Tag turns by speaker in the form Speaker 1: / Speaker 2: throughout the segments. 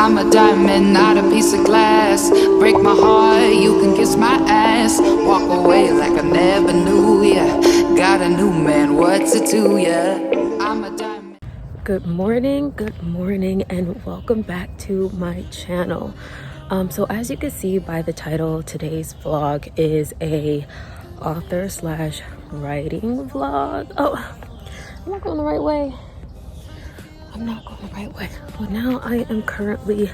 Speaker 1: I'm a diamond, not a piece of glass. Break my heart, you can kiss my ass. Walk away like I never knew ya. Got a new man, what's it to ya? I'm a diamond.
Speaker 2: Good morning, and welcome back to my channel. So as you can see by the title, today's vlog is a author slash writing vlog. Oh, I'm not going the right way. Well, now I am currently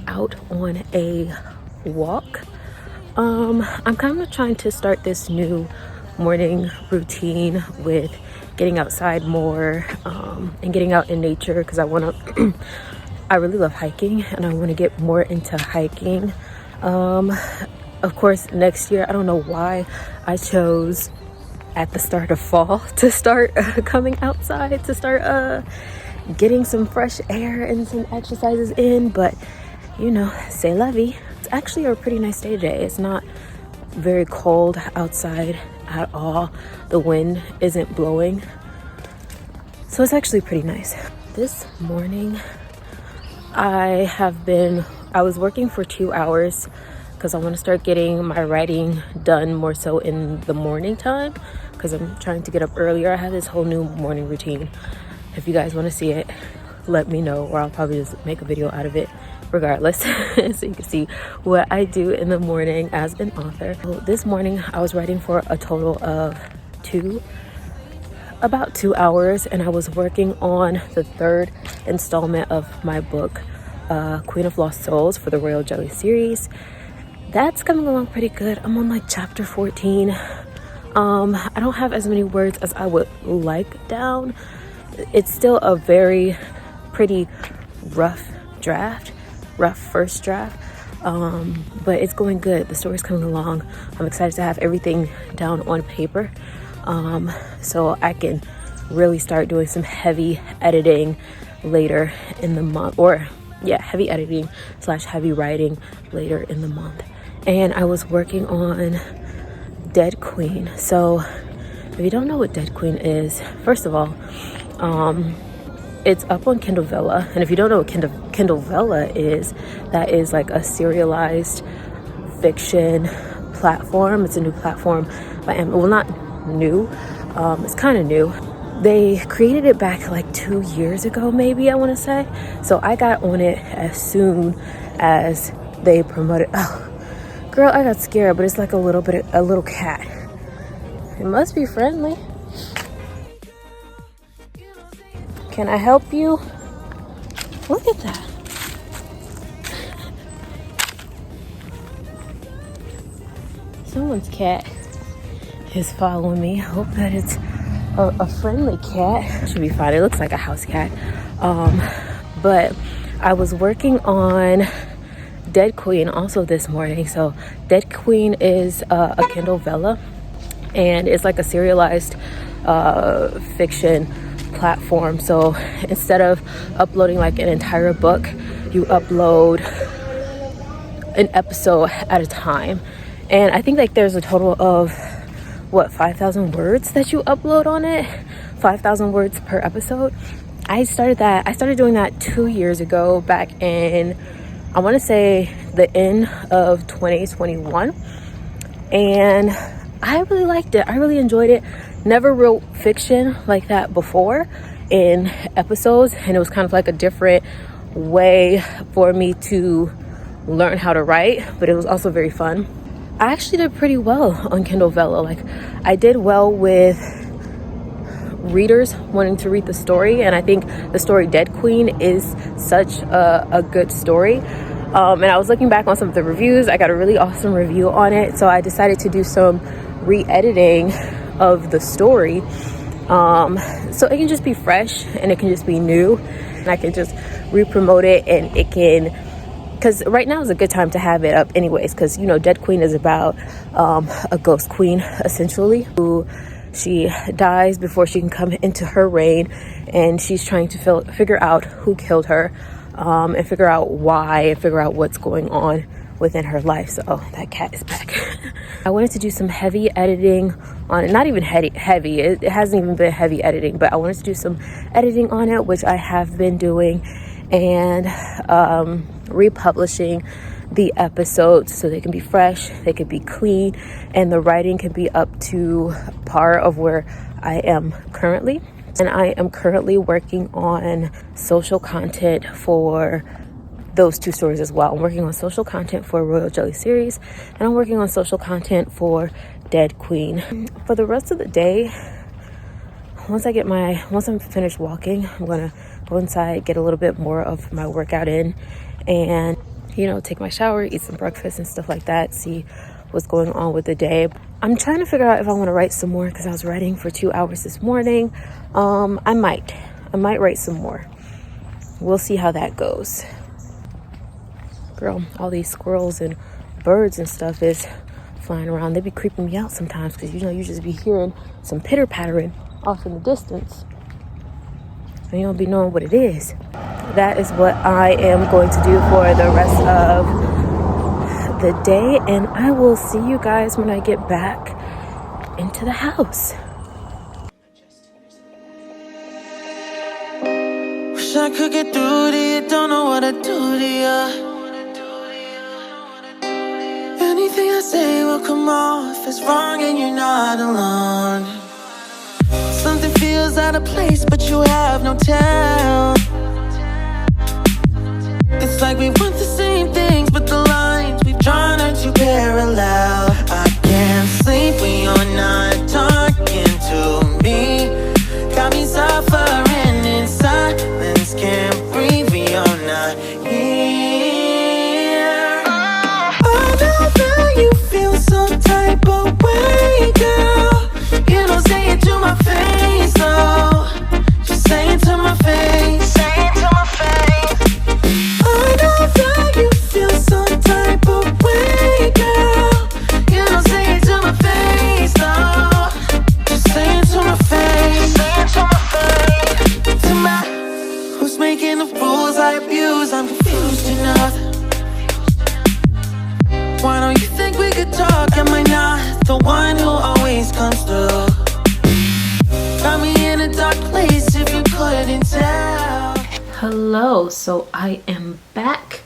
Speaker 2: out on a walk. I'm kind of trying to start this new morning routine with getting outside more and getting out in nature, because I want to I really love hiking and I want to get more into hiking. Of course, next year, I don't know why I chose at the start of fall to start coming outside, to start getting some fresh air and some exercises in, but you know, c'est la vie. It's actually a pretty nice day today. It's not very cold outside at all. The wind isn't blowing, so it's actually pretty nice. This morning I was working for 2 hours because I want to start getting my writing done more so in the morning time, because I'm trying to get up earlier. I have this whole new morning routine. If you guys want to see it, let me know, or I'll probably just make a video out of it regardless so you can see what I do in the morning as an author. So this morning I was writing for a total of about 2 hours, and I was working on the third installment of my book, Queen of Lost Souls, for the Royal Jelly series. That's coming along pretty good. I'm on like chapter 14. I don't have as many words as I would like down. It's still a very pretty rough first draft, but it's going good. The story's coming along. I'm excited to have everything down on paper, so I can really start doing some heavy editing later in the month, or yeah, heavy editing / heavy writing later in the month. And I was working on Dead Queen. So if you don't know what Dead Queen is, first of all, it's up on Kindle Vella. And if you don't know what Kindle Vella is, that is like a serialized fiction platform. It's a new platform by well, not new, it's kind of new. They created it back like 2 years ago, maybe, I want to say. So I got on it as soon as they promoted. Oh girl, I got scared, but it's like a little cat. It must be friendly. Can I help you? Look at that. Someone's cat is following me. Hope that it's a friendly cat. Should be fine. It looks like a house cat. But I was working on Dead Queen also this morning. So Dead Queen is a Kindle Vella, and it's like a serialized fiction platform. So instead of uploading like an entire book, you upload an episode at a time. And I think like there's a total of 5,000 words that you upload on it. 5,000 words per episode. I started doing that 2 years ago, back in, I want to say, the end of 2021. And I really liked it. I really enjoyed it. Never wrote fiction like that before in episodes, and it was kind of like a different way for me to learn how to write, but it was also very fun. I actually did pretty well on Kindle Vella. Like, I did well with readers wanting to read the story, and I think the story Dead Queen is such a good story. And I was looking back on some of the reviews. I got a really awesome review on it, so I decided to do some re-editing of the story, so it can just be fresh and it can just be new, and I can just re-promote it, and it can, because right now is a good time to have it up anyways, because you know Dead Queen is about a ghost queen, essentially, who she dies before she can come into her reign, and she's trying to figure out who killed her, and figure out why, and figure out what's going on within her life. So that cat is back. I wanted to do some heavy editing on it. Not even heavy. It hasn't even been heavy editing, but I wanted to do some editing on it, which I have been doing. And republishing the episodes so they can be fresh, they can be clean, and the writing can be up to par of where I am currently. And I am currently working on social content for those two stories as well. I'm working on social content for Royal Jelly series, and I'm working on social content for Dead Queen. For the rest of the day, once I'm finished walking, I'm gonna go inside, get a little bit more of my workout in, and take my shower, eat some breakfast and stuff like that, see what's going on with the day. I'm trying to figure out if I want to write some more, because I was writing for 2 hours this morning. I might write some more. We'll see how that goes. Girl, all these squirrels and birds and stuff is flying around. They be creeping me out sometimes, because you just be hearing some pitter pattering off in the distance and you don't be knowing what it is. That is what I am going to do for the rest of the day, and I will see you guys when I get back into the house.
Speaker 3: Wish I could get through to you, don't know what I do to you. Anything I say will come off as wrong, and you're not alone. Something feels out of place, but you have no tell. It's like we want the same things, but the lines we've drawn are too parallel. I can't sleep when you're not talking to me. Got me suffering in silence, can't breathe when you're not here. I know that you feel some type of way, girl. You don't say it to my face, though. Just say it to my face. Say it to my face. I know that you feel some type of way, girl. You don't say it to my face, though. Just say it to my face. Say it to my face. To my, who's making the rules I abuse? I'm confused enough. Why don't you think we could talk? Am I not the one who always comes through? Got me in a dark place if you couldn't tell.
Speaker 2: Hello, so I am back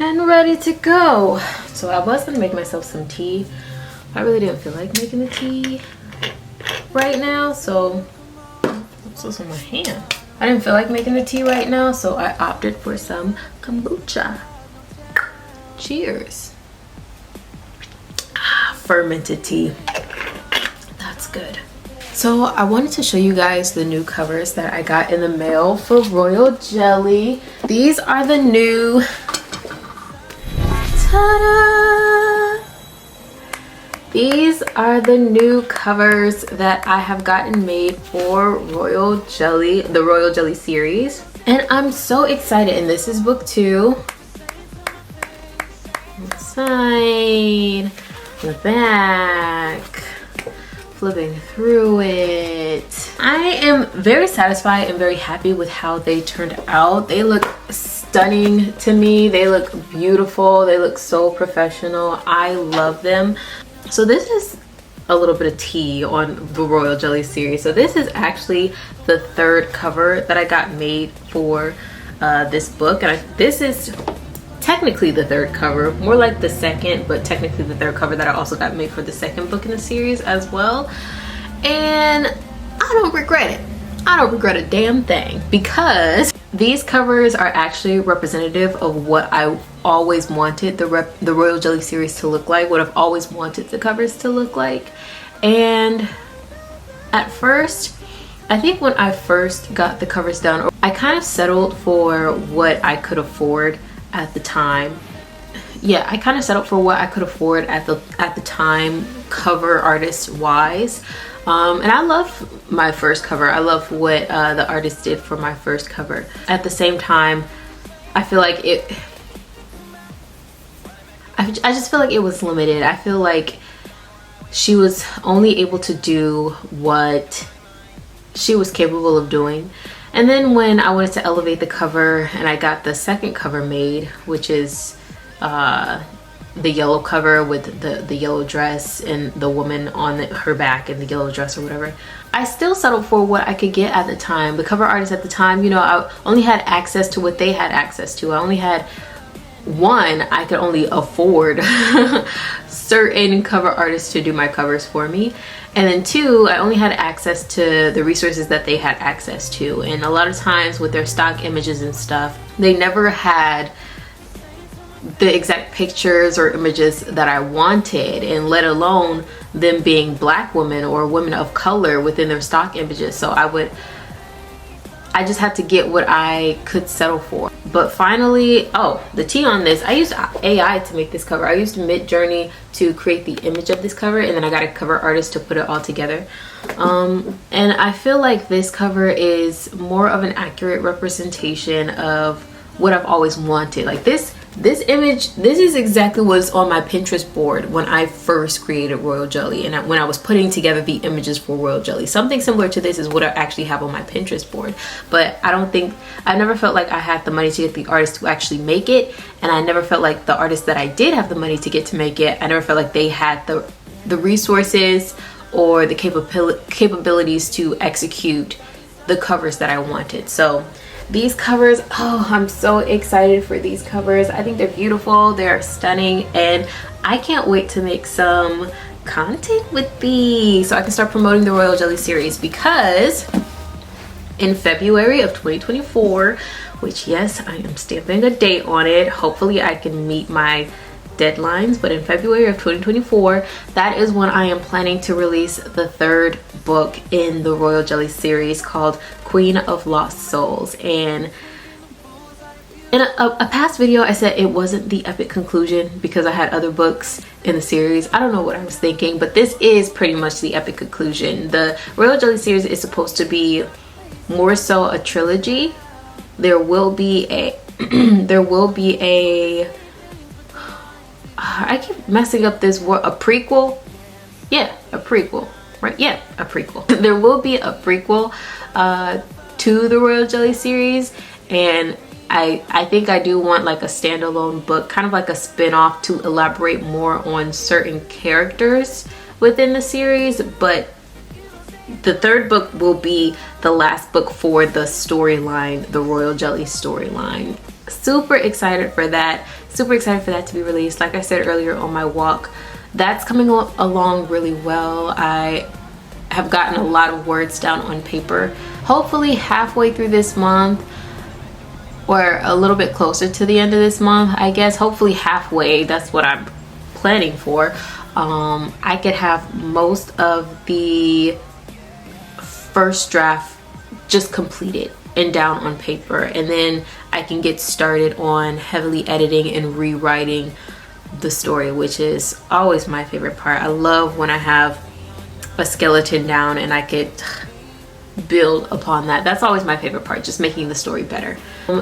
Speaker 2: and ready to go. So I was gonna make myself some tea. I really didn't feel like making the tea right now, so what's this on my hand? I didn't feel like making the tea right now, so I opted for some kombucha. Cheers. Fermented tea. That's good. So I wanted to show you guys the new covers that I got in the mail for Royal Jelly. These are the new, ta-da! These are the new covers that I have gotten made for Royal Jelly, the Royal Jelly series. And I'm so excited, and this is book 2. Inside, the back. Flipping through it. I am very satisfied and very happy with how they turned out. They look stunning to me. They look beautiful. They look so professional. I love them. So this is a little bit of tea on the Royal Jelly series. So this is actually the 3rd cover that I got made for this book, and this is technically the 3rd cover, more like the 2nd, but technically the 3rd cover that I also got made for the 2nd book in the series as well. And I don't regret it. I don't regret a damn thing, because these covers are actually representative of what I always wanted the Royal Jelly series to look like, what I've always wanted the covers to look like. And at first, I think when I first got the covers done, I kind of settled for what I could afford at the time. Yeah, I kind of settled for what I could afford at the time, cover artist wise. And I love my first cover. I love what the artist did for my first cover. At the same time, I feel like I just feel like it was limited. I feel like she was only able to do what she was capable of doing. And then when I wanted to elevate the cover and I got the 2nd cover made, which is the yellow cover with the yellow dress and the woman on her back in the yellow dress or whatever, I still settled for what I could get at the time. The cover artist at the time, I only had access to what they had access to. I only had one, I could only afford certain cover artists to do my covers for me, and then two, I only had access to the resources that they had access to. And a lot of times with their stock images and stuff, they never had the exact pictures or images that I wanted, and let alone them being Black women or women of color within their stock images. So I just had to get what I could settle for. But finally, oh, the tea on this, I used AI to make this cover. I used Midjourney to create the image of this cover, and then I got a cover artist to put it all together. And I feel like this cover is more of an accurate representation of what I've always wanted. Like this image, this is exactly what's on my Pinterest board when I first created Royal Jelly, and when I was putting together the images for Royal Jelly. Something similar to this is what I actually have on my Pinterest board, but I never felt like I had the money to get the artist to actually make it, and I never felt like the artist that I did have the money to get to make it, I never felt like they had the resources or the capabilities to execute the covers that I wanted. So these covers, oh, I'm so excited for these covers. I think they're beautiful, they're stunning, and I can't wait to make some content with these so I can start promoting the Royal Jelly series, because in February of 2024, which yes, I am stamping a date on it, hopefully I can meet my deadlines, but in February of 2024, that is when I am planning to release the third book in the Royal Jelly series called Queen of Lost Souls. And in a past video, I said it wasn't the epic conclusion because I had other books in the series. I don't know what I was thinking, but this is pretty much the epic conclusion. The Royal Jelly series is supposed to be more so a trilogy. There will be a I keep messing up this word, a prequel. Yeah, a prequel, right? Yeah, a prequel. There will be a prequel to the Royal Jelly series, and I think I do want like a standalone book, kind of like a spin-off to elaborate more on certain characters within the series. But the third book will be the last book for the storyline, the Royal Jelly storyline. Super excited for that. Super excited for that to be released. Like I said earlier on my walk, that's coming along really well. I have gotten a lot of words down on paper. Hopefully halfway through this month, or a little bit closer to the end of this month, I guess. Hopefully halfway, that's what I'm planning for. I could have most of the first draft just completed and down on paper, and then I can get started on heavily editing and rewriting the story, which is always my favorite part. I love when I have a skeleton down and I could build upon that. That's always my favorite part, just making the story better.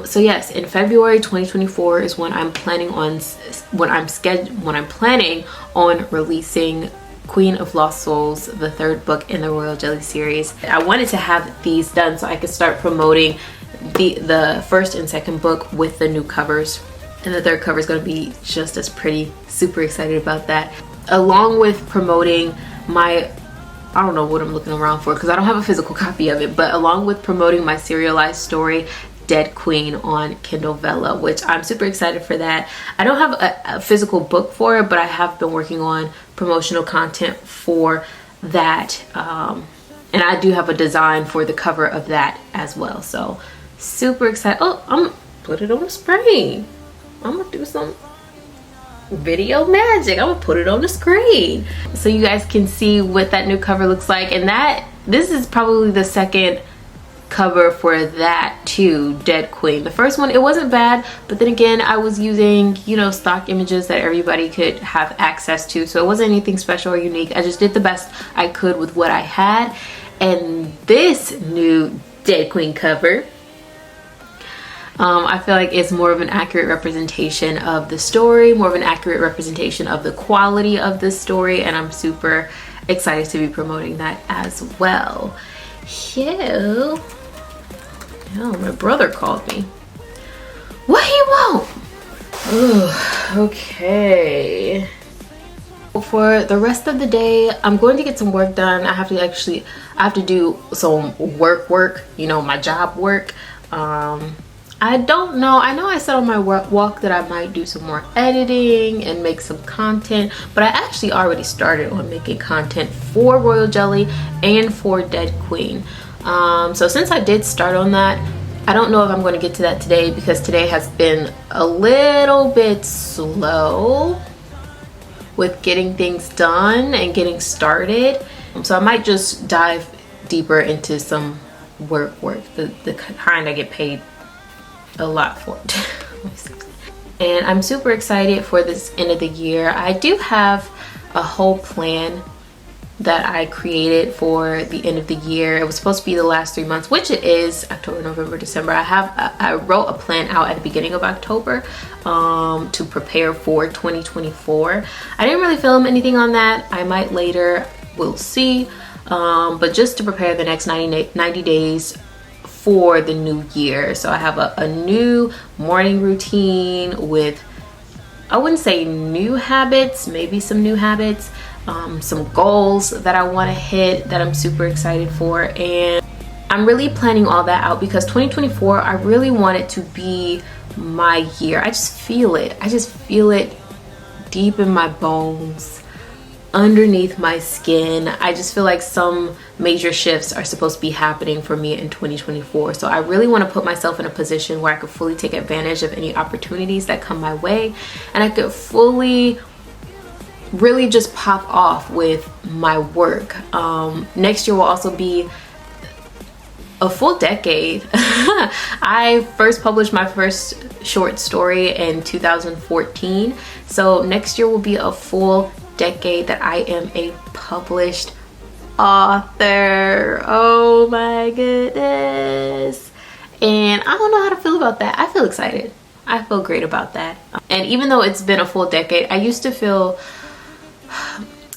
Speaker 2: So yes, in February 2024 is when I'm planning on releasing Queen of Lost Souls, the third book in the Royal Jelly series. I wanted to have these done so I could start promoting the first and second book with the new covers, and the third cover is going to be just as pretty. Super excited about that, along with promoting my, I don't know what I'm looking around for because I don't have a physical copy of it, but along with promoting my serialized story Dead Queen on Kindle Vella, which I'm super excited for that. I don't have a physical book for it, but I have been working on promotional content for that, and I do have a design for the cover of that as well. So super excited. Oh, I'm gonna put it on the screen. I'm gonna do some video magic. I'm gonna put it on the screen so you guys can see what that new cover looks like. And this is probably the second cover for that too, Dead Queen. The first one, it wasn't bad, but then again, I was using, you know, stock images that everybody could have access to, so it wasn't anything special or unique. I just did the best I could with what I had. And this new Dead Queen cover, I feel like it's more of an accurate representation of the story, more of an accurate representation of the quality of the story, and I'm super excited to be promoting that as well. Yeah. Oh, my brother called me. What he want? Ooh, okay. For the rest of the day, I'm going to get some work done. I have to do some work, you know, my job work. I don't know. I know I said on my walk that I might do some more editing and make some content, but I actually already started on making content for Royal Jelly and for Dead Queen. So since I did start on that, I don't know if I'm going to get to that today because today has been a little bit slow with getting things done and getting started. So I might just dive deeper into some work, the kind I get paid a lot for. And I'm super excited for this end of the year. I do have a whole plan that I created for the end of the year. It was supposed to be the last 3 months, which it is, October, November, December. I wrote a plan out at the beginning of October to prepare for 2024. I didn't really film anything on that. I might later, we'll see. But just to prepare the next 90 days for the new year. So I have a new morning routine with, I wouldn't say new habits, maybe some new habits, some goals that I want to hit that I'm super excited for. And I'm really planning all that out because 2024, I really want it to be my year. I just feel it. I just feel it deep in my bones, underneath my skin. I just feel like some major shifts are supposed to be happening for me in 2024. So I really want to put myself in a position where I could fully take advantage of any opportunities that come my way, and I could fully really just pop off with my work. Next year will also be a full decade. I first published my first short story in 2014. So next year will be a full decade that I am a published author. Oh my goodness. And I don't know how to feel about that. I feel excited. I feel great about that. And even though it's been a full decade, I used to feel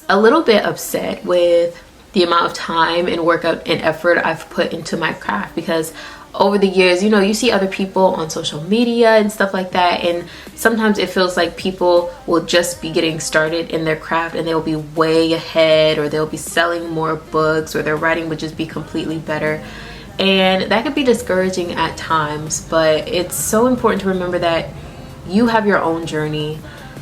Speaker 2: a little bit upset with the amount of time and work and effort I've put into my craft, because over the years, you know, you see other people on social media and stuff like that, and sometimes it feels like people will just be getting started in their craft and they'll be way ahead, or they'll be selling more books, or their writing would just be completely better. And that could be discouraging at times, but it's so important to remember that you have your own journey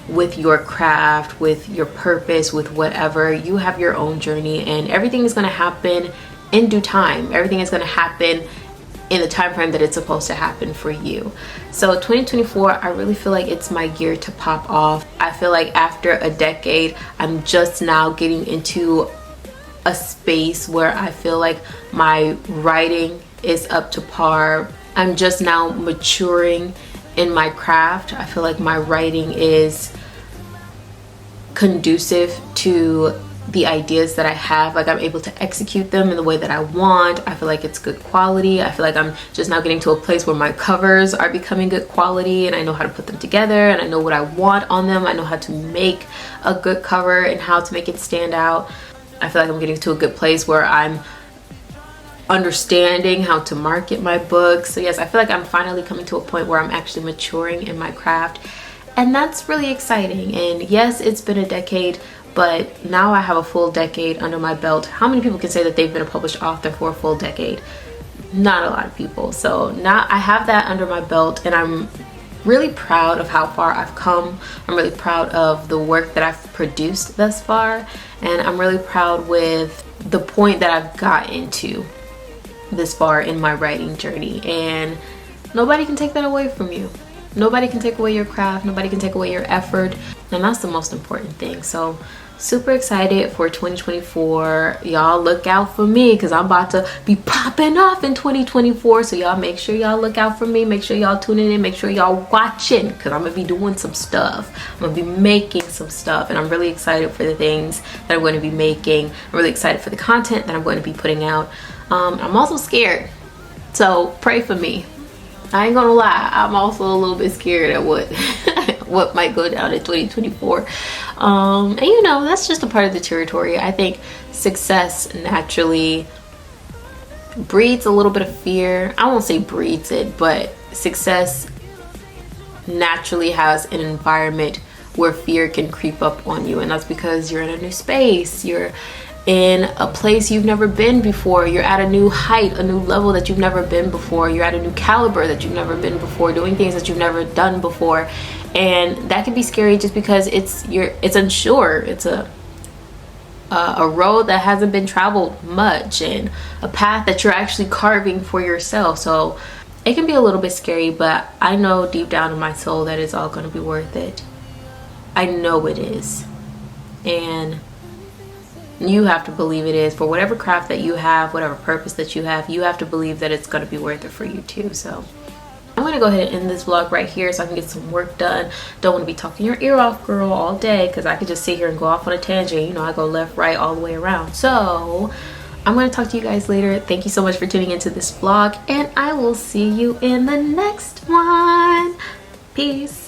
Speaker 2: with your craft, with your purpose, with whatever. You have your own journey, and everything is going to happen in due time. Everything is going to happen in the time frame that it's supposed to happen for you. So 2024, I really feel like it's my year to pop off. I feel like after a decade, I'm just now getting into a space where I feel like my writing is up to par. I'm just now maturing in my craft. I feel like my writing is conducive to the ideas that I have. Like, I'm able to execute them in the way that I want. I feel like it's good quality. I feel like I'm just now getting to a place where my covers are becoming good quality, and I know how to put them together, and I know what I want on them. I know how to make a good cover and how to make it stand out. I feel like I'm getting to a good place where I'm understanding how to market my books. So yes, I feel like I'm finally coming to a point where I'm actually maturing in my craft, and that's really exciting. And yes, it's been a decade, but now I have a full decade under my belt. How many people can say that they've been a published author for a full decade? Not a lot of people. So now I have that under my belt, and I'm really proud of how far I've come. I'm really proud of the work that I've produced thus far, and I'm really proud with the point that I've gotten to this far in my writing journey. And nobody can take that away from you. Nobody can take away your craft. Nobody can take away your effort, and that's the most important thing. So super excited for 2024. Y'all look out for me, because I'm about to be popping off in 2024. So y'all make sure y'all look out for me. Make sure y'all tuning in. Make sure y'all watching, because I'm gonna be doing some stuff. I'm gonna be making some stuff, and I'm really excited for the things that I'm going to be making. I'm really excited for the content that I'm going to be putting out. I'm also scared, so pray for me. I ain't gonna lie, I'm also a little bit scared at what might go down in 2024. And you know, that's just a part of the territory. I think success naturally breeds a little bit of fear. I won't say breeds it, but success naturally has an environment where fear can creep up on you, and that's because you're in a new space, you're in a place you've never been before. You're at a new height, a new level that you've never been before. You're at a new caliber that you've never been before, doing things that you've never done before. And that can be scary just because it's unsure. It's a road that hasn't been traveled much, and a path that you're actually carving for yourself. So it can be a little bit scary, but I know deep down in my soul that it's all going to be worth it. I know it is. And you have to believe it is. For whatever craft that you have, whatever purpose that you have to believe that it's going to be worth it for you too. So I'm going to go ahead and end this vlog right here so I can get some work done. Don't want to be talking your ear off, girl, all day, because I could just sit here and go off on a tangent. You know, I go left, right, all the way around. So I'm going to talk to you guys later. Thank you so much for tuning into this vlog, and I will see you in the next one. Peace.